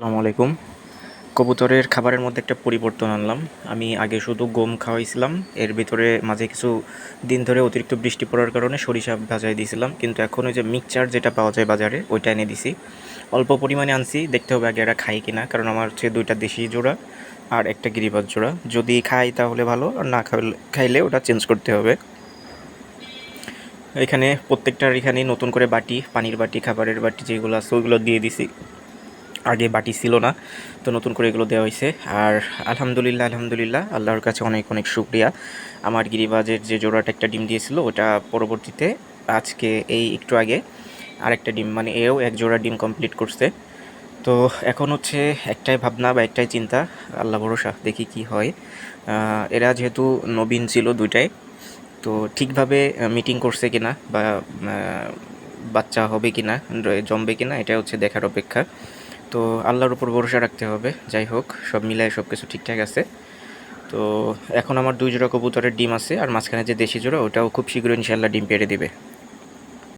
আসসালামু আলাইকুম। কবুতরের খাবারের মধ্যে একটা পরিবর্তন আনলাম। আমি আগে শুধু গম খাওয়াইছিলাম। এর ভিতরে মাঝে কিছু দিন ধরে অতিরিক্ত বৃষ্টি পড়ার কারণে সরিষা ভাজায় দিয়েছিলাম, কিন্তু এখন ওই যে মিক্সচার যেটা পাওয়া যায় বাজারে ওইটা এনে দিছি। অল্প পরিমাণে আনছি, দেখতে হবে আগে এরা খায় কিনা, কারণ আমার হচ্ছে দুইটা দেশি জোড়া আর একটা গিরিবাজ জোড়া। যদি খাই তাহলে ভালো, আর না খাইলে ওটা চেঞ্জ করতে হবে। এখানে প্রত্যেকটার এখানেই নতুন করে বাটি, পানির বাটি, খাবারের বাটি যেগুলো আছে ওইগুলো দিয়ে দিছি। আগে বাটি ছিল না, তো নতুন করে এগুলো দেওয়া হয়েছে। আর আলহামদুলিল্লাহ আলহামদুলিল্লাহ আল্লাহর কাছে অনেক অনেক শুক্রিয়া। আমার গিরিবাজের যে জোড়াটা একটা ডিম দিয়েছিল ওটা পরবর্তীতে আজকে এই একটু আগে আরেকটা ডিম, মানে এও এক জোড়া ডিম কমপ্লিট করছে। তো এখন হচ্ছে একটাই ভাবনা বা একটাই চিন্তা, আল্লাহ ভরসা, দেখি কি হয়। এরা যেহেতু নবীন ছিল দুইটাই, তো ঠিকভাবে মিটিং করছে কিনা বা বাচ্চা হবে কিনা, জমবে কিনা, এটা হচ্ছে দেখার অপেক্ষা। তো আল্লাহর উপর ভরসা রাখতে হবে। যাই হোক, সব মিলায় সব কিছু ঠিকঠাক আছে। তো এখন আমার দুই জোড়া কবুতরের ডিম আছে, আর মাঝখানে যে দেশি জোড়া ওটাও খুব শীঘ্রই ইনশাল্লাহ ডিম পেড়ে দিবে।